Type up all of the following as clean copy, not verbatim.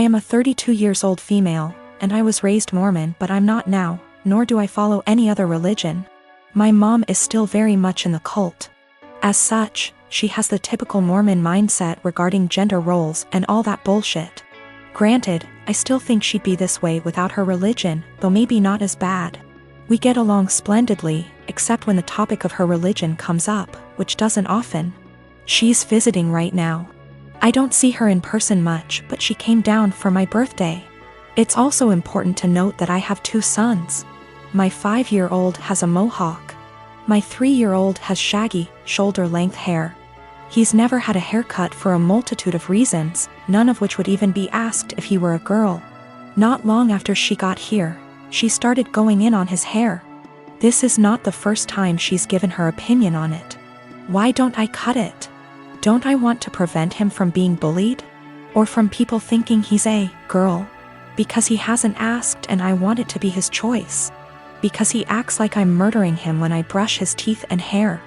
I am a 32 years old female, and I was raised Mormon, but I'm not now, nor do I follow any other religion. My mom is still very much in the cult. As such, she has the typical Mormon mindset regarding gender roles and all that bullshit. Granted, I still think she'd be this way without her religion, though maybe not as bad. We get along splendidly, except when the topic of her religion comes up, which doesn't often. She's visiting right now. I don't see her in person much, but she came down for my birthday. It's also important to note that I have 2 sons. My 5-year-old has a mohawk. My 3-year-old has shaggy, shoulder-length hair. He's never had a haircut for a multitude of reasons, none of which would even be asked if he were a girl. Not long after she got here, she started going in on his hair. This is not the first time she's given her opinion on it. Why don't I cut it? Don't I want to prevent him from being bullied? Or from people thinking he's a girl? Because he hasn't asked and I want it to be his choice. Because he acts like I'm murdering him when I brush his teeth and hair.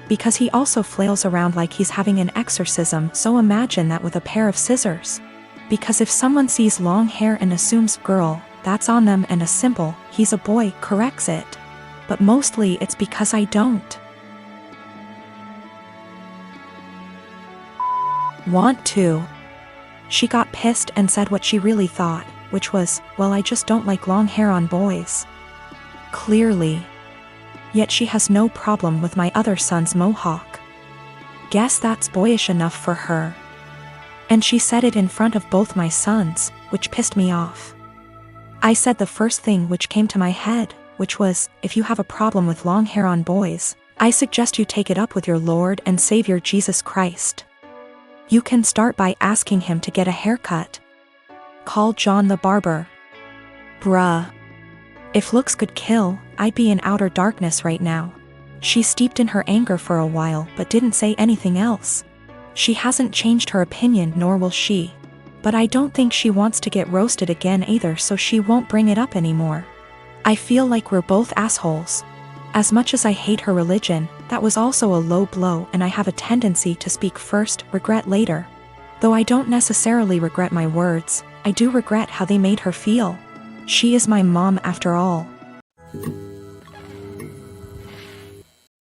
Because he also flails around like he's having an exorcism, so imagine that with a pair of scissors. Because if someone sees long hair and assumes girl, that's on them, and a simple, he's a boy, corrects it. But mostly it's because I don't want to. She got pissed and said what she really thought, which was, well, I just don't like long hair on boys. Clearly. Yet she has no problem with my other son's mohawk. Guess that's boyish enough for her. And she said it in front of both my sons, which pissed me off. I said the first thing which came to my head, which was, if you have a problem with long hair on boys, I suggest you take it up with your Lord and Savior Jesus Christ. You can start by asking him to get a haircut. Call John the barber. Bruh. If looks could kill, I'd be in outer darkness right now. She steeped in her anger for a while but didn't say anything else. She hasn't changed her opinion, nor will she. But I don't think she wants to get roasted again either, so she won't bring it up anymore. I feel like we're both assholes. As much as I hate her religion, that was also a low blow, and I have a tendency to speak first, regret later. Though I don't necessarily regret my words, I do regret how they made her feel. She is my mom after all.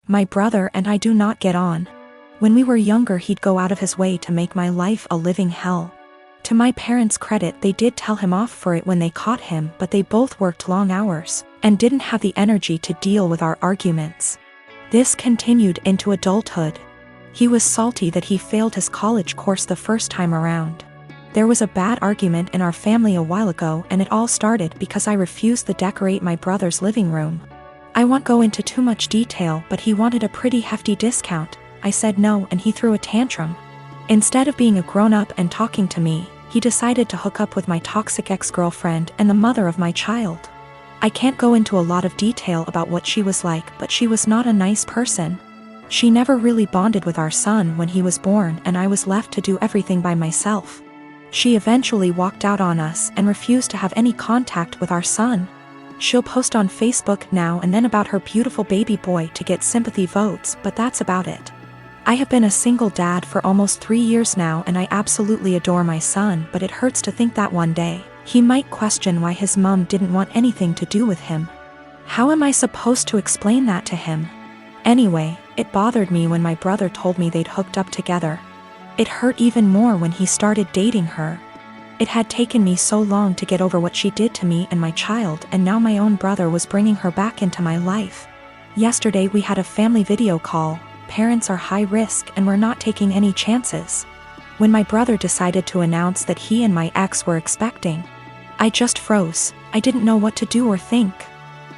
My brother and I do not get on. When we were younger, he'd go out of his way to make my life a living hell. To my parents' credit, they did tell him off for it when they caught him, but they both worked long hours and didn't have the energy to deal with our arguments. This continued into adulthood. He was salty that he failed his college course the first time around. There was a bad argument in our family a while ago, and it all started because I refused to decorate my brother's living room. I won't go into too much detail, but he wanted a pretty hefty discount. I said no, and he threw a tantrum. Instead of being a grown-up and talking to me, he decided to hook up with my toxic ex-girlfriend and the mother of my child. I can't go into a lot of detail about what she was like, but she was not a nice person. She never really bonded with our son when he was born, and I was left to do everything by myself. She eventually walked out on us and refused to have any contact with our son. She'll post on Facebook now and then about her beautiful baby boy to get sympathy votes, but that's about it. I have been a single dad for almost 3 years now, and I absolutely adore my son, but it hurts to think that one day he might question why his mom didn't want anything to do with him. How am I supposed to explain that to him? Anyway, it bothered me when my brother told me they'd hooked up together. It hurt even more when he started dating her. It had taken me so long to get over what she did to me and my child, and now my own brother was bringing her back into my life. Yesterday we had a family video call. Parents are high risk and we're not taking any chances. When my brother decided to announce that he and my ex were expecting, I just froze. I didn't know what to do or think.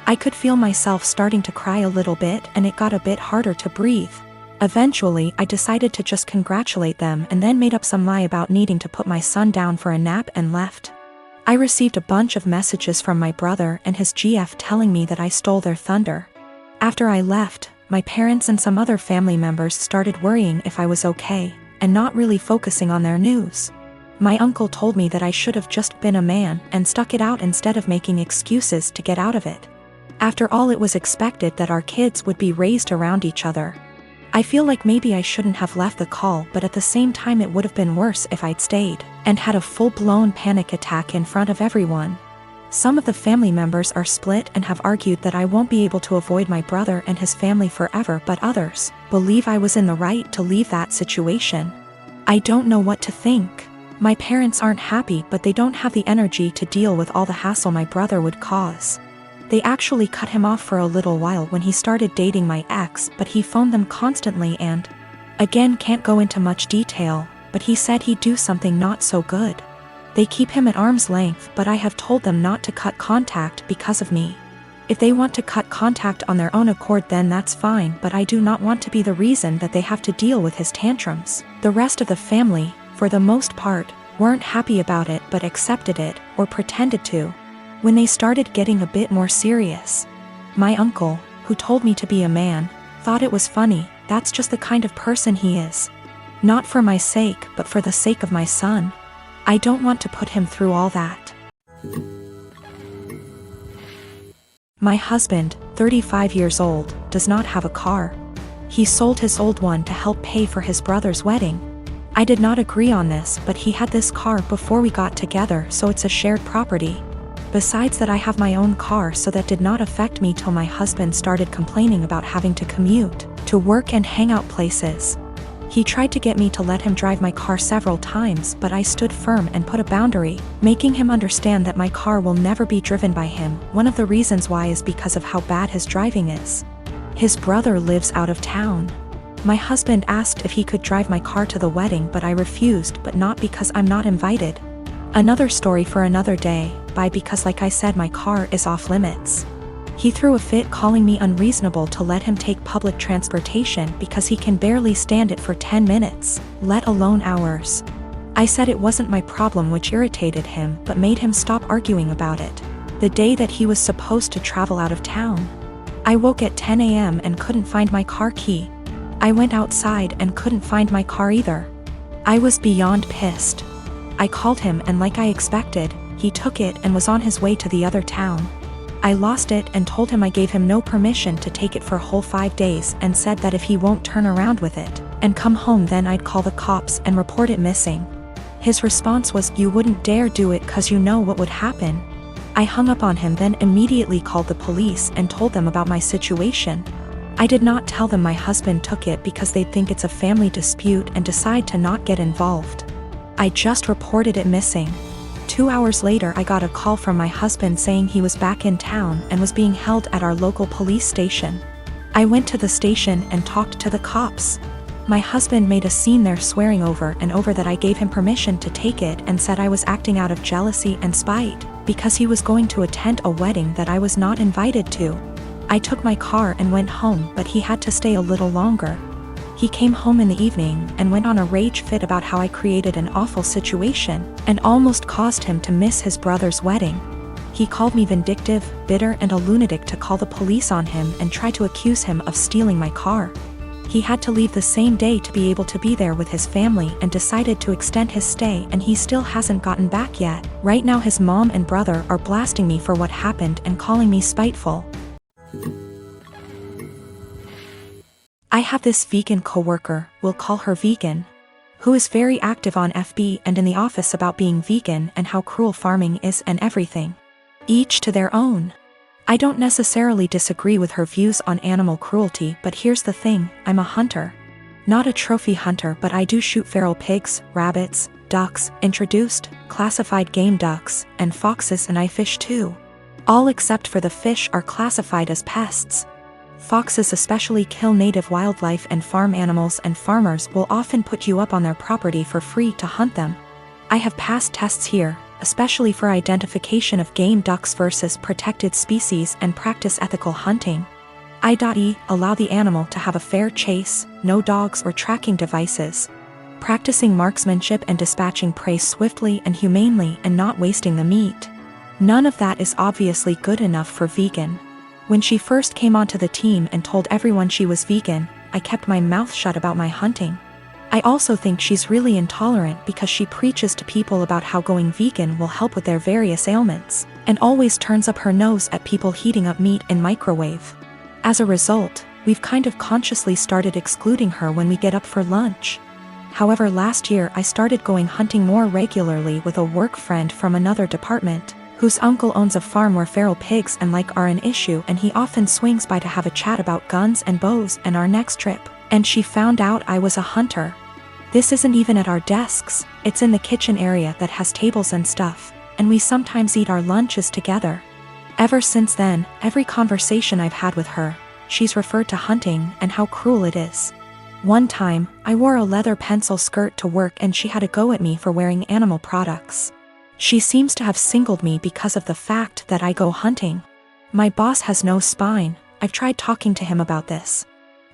I could feel myself starting to cry a little bit, and it got a bit harder to breathe. Eventually, I decided to just congratulate them and then made up some lie about needing to put my son down for a nap and left. I received a bunch of messages from my brother and his GF telling me that I stole their thunder. After I left, my parents and some other family members started worrying if I was okay, and not really focusing on their news. My uncle told me that I should have just been a man and stuck it out instead of making excuses to get out of it. After all, it was expected that our kids would be raised around each other. I feel like maybe I shouldn't have left the call, but at the same time it would have been worse if I'd stayed and had a full-blown panic attack in front of everyone. Some of the family members are split and have argued that I won't be able to avoid my brother and his family forever, but others believe I was in the right to leave that situation. I don't know what to think. My parents aren't happy, but they don't have the energy to deal with all the hassle my brother would cause. They actually cut him off for a little while when he started dating my ex, but he phoned them constantly and, again, can't go into much detail, but he said he'd do something not so good. They keep him at arm's length, but I have told them not to cut contact because of me. If they want to cut contact on their own accord, then that's fine, but I do not want to be the reason that they have to deal with his tantrums. The rest of the family, for the most part, weren't happy about it but accepted it, or pretended to. When they started getting a bit more serious, my uncle, who told me to be a man, thought it was funny. That's just the kind of person he is. Not for my sake, but for the sake of my son. I don't want to put him through all that. My husband, 35 years old, does not have a car. He sold his old one to help pay for his brother's wedding. I did not agree on this, but he had this car before we got together, so it's a shared property. Besides that, I have my own car, so that did not affect me till my husband started complaining about having to commute to work and hang out places. He tried to get me to let him drive my car several times, but I stood firm and put a boundary, making him understand that my car will never be driven by him. One of the reasons why is because of how bad his driving is. His brother lives out of town. My husband asked if he could drive my car to the wedding, but I refused, but not because I'm not invited. Another story for another day, because like I said, my car is off limits. He threw a fit, calling me unreasonable to let him take public transportation because he can barely stand it for 10 minutes, let alone hours. I said it wasn't my problem, which irritated him but made him stop arguing about it. The day that he was supposed to travel out of town, I woke at 10 a.m. and couldn't find my car key. I went outside and couldn't find my car either. I was beyond pissed. I called him, and like I expected, he took it and was on his way to the other town. I lost it and told him I gave him no permission to take it for a whole 5 days, and said that if he won't turn around with it and come home, then I'd call the cops and report it missing. His response was, "You wouldn't dare do it 'cause you know what would happen." I hung up on him, then immediately called the police and told them about my situation. I did not tell them my husband took it because they'd think it's a family dispute and decide to not get involved. I just reported it missing. 2 hours later, I got a call from my husband saying he was back in town and was being held at our local police station. I went to the station and talked to the cops. My husband made a scene there, swearing over and over that I gave him permission to take it, and said I was acting out of jealousy and spite because he was going to attend a wedding that I was not invited to. I took my car and went home, but he had to stay a little longer. He came home in the evening and went on a rage fit about how I created an awful situation and almost caused him to miss his brother's wedding. He called me vindictive, bitter, and a lunatic to call the police on him and try to accuse him of stealing my car. He had to leave the same day to be able to be there with his family and decided to extend his stay, and he still hasn't gotten back yet. Right now his mom and brother are blasting me for what happened and calling me spiteful. I have this vegan coworker, we'll call her Vegan, who is very active on FB and in the office about being vegan and how cruel farming is and everything. Each to their own. I don't necessarily disagree with her views on animal cruelty, but here's the thing, I'm a hunter. Not a trophy hunter, but I do shoot feral pigs, rabbits, ducks, introduced, classified game ducks, and foxes, and I fish too. All except for the fish are classified as pests. Foxes especially kill native wildlife and farm animals, and farmers will often put you up on their property for free to hunt them. I have passed tests here, especially for identification of game ducks versus protected species, and practice ethical hunting. I.e. allow the animal to have a fair chase, no dogs or tracking devices. Practicing marksmanship and dispatching prey swiftly and humanely and not wasting the meat. None of that is obviously good enough for Vegan. When she first came onto the team and told everyone she was vegan, I kept my mouth shut about my hunting. I also think she's really intolerant because she preaches to people about how going vegan will help with their various ailments, and always turns up her nose at people heating up meat in microwave. As a result, We've kind of consciously started excluding her when we get up for lunch. However, last year I started going hunting more regularly with a work friend from another department, whose uncle owns a farm where feral pigs and like are an issue, and he often swings by to have a chat about guns and bows and our next trip. And she found out I was a hunter. This isn't even at our desks, it's in the kitchen area that has tables and stuff, and we sometimes eat our lunches together. Ever since then, every conversation I've had with her, she's referred to hunting and how cruel it is. One time, I wore a leather pencil skirt to work and she had a go at me for wearing animal products. She seems to have singled me because of the fact that I go hunting. My boss has no spine. I've tried talking to him about this,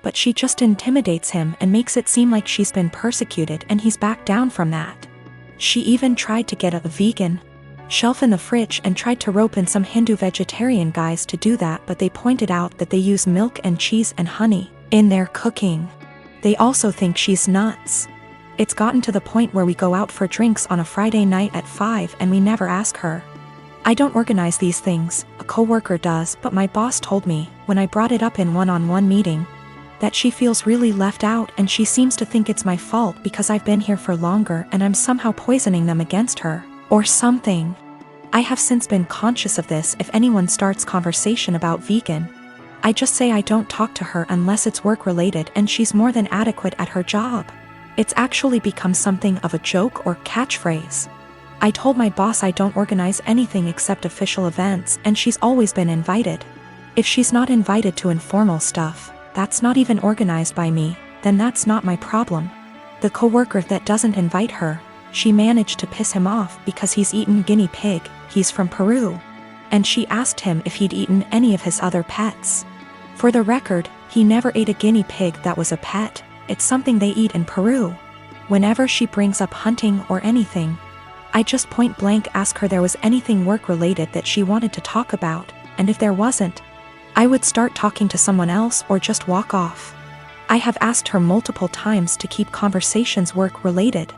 but she just intimidates him and makes it seem like she's been persecuted, and he's backed down from that. She even tried to get a vegan shelf in the fridge and tried to rope in some Hindu vegetarian guys to do that, but they pointed out that they use milk and cheese and honey in their cooking. They also think she's nuts. It's gotten to the point where we go out for drinks on a Friday night at 5 and we never ask her. I don't organize these things, a coworker does, but my boss told me, when I brought it up in one-on-one meeting, that she feels really left out and she seems to think it's my fault because I've been here for longer and I'm somehow poisoning them against her, or something. I have since been conscious of this. If anyone starts conversation about vegan, I just say I don't talk to her unless it's work-related, and she's more than adequate at her job. It's actually become something of a joke or catchphrase. I told my boss I don't organize anything except official events, and she's always been invited. If she's not invited to informal stuff, that's not even organized by me, then that's not my problem. The coworker that doesn't invite her, she managed to piss him off because he's eaten guinea pig. He's from Peru. And she asked him if he'd eaten any of his other pets. For the record, he never ate a guinea pig that was a pet. It's something they eat in Peru. Whenever she brings up hunting or anything, I just point blank ask her there was anything work-related that she wanted to talk about, and if there wasn't, I would start talking to someone else or just walk off. I have asked her multiple times to keep conversations work-related.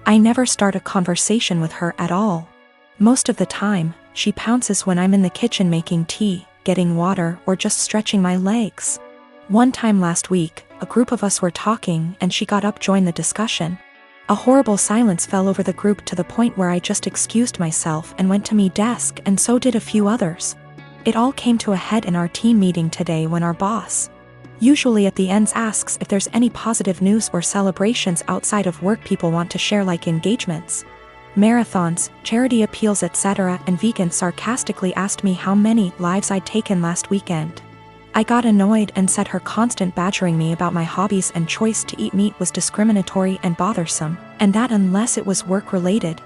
I never start a conversation with her at all. Most of the time, she pounces when I'm in the kitchen making tea, getting water, or just stretching my legs. One time last week, a group of us were talking and she got up to join the discussion. A horrible silence fell over the group to the point where I just excused myself and went to my desk, and so did a few others. It all came to a head in our team meeting today when our boss, usually at the ends, asks if there's any positive news or celebrations outside of work people want to share, like engagements, marathons, charity appeals, etc., and vegan sarcastically asked me how many lives I'd taken last weekend. I got annoyed and said her constant badgering me about my hobbies and choice to eat meat was discriminatory and bothersome, and that unless it was work-related,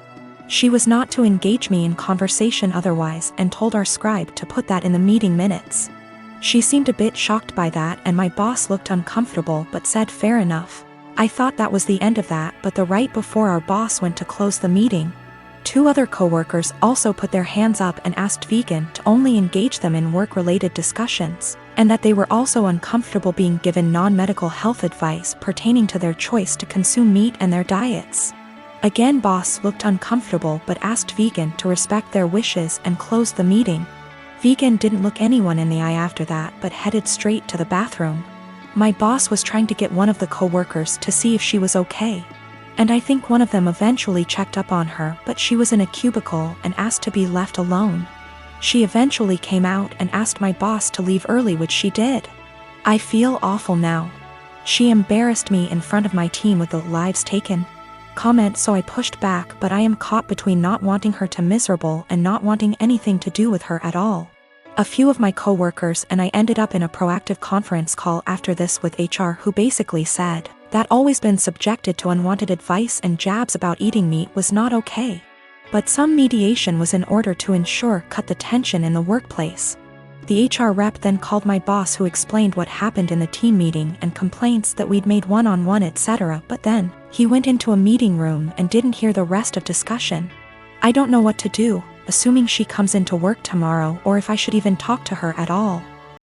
she was not to engage me in conversation otherwise, and told our scribe to put that in the meeting minutes. She seemed a bit shocked by that, and my boss looked uncomfortable but said fair enough. I thought that was the end of that, but right before our boss went to close the meeting, 2 other coworkers also put their hands up and asked vegan to only engage them in work-related discussions, and that they were also uncomfortable being given non-medical health advice pertaining to their choice to consume meat and their diets. Again, boss looked uncomfortable but asked vegan to respect their wishes and closed the meeting. Vegan didn't look anyone in the eye after that but headed straight to the bathroom. My boss was trying to get one of the coworkers to see if she was okay, and I think one of them eventually checked up on her, but she was in a cubicle and asked to be left alone. She eventually came out and asked my boss to leave early, which she did. I feel awful now. She embarrassed me in front of my team with the lives taken comment, so I pushed back, but I am caught between not wanting her to miserable and not wanting anything to do with her at all. A few of my coworkers and I ended up in a proactive conference call after this with HR, who basically said that always been subjected to unwanted advice and jabs about eating meat was not okay, but some mediation was in order to ensure cut the tension in the workplace. The HR rep then called my boss, who explained what happened in the team meeting and complaints that we'd made one-on-one, etc., but then he went into a meeting room and didn't hear the rest of discussion. I don't know what to do, assuming she comes into work tomorrow, or if I should even talk to her at all.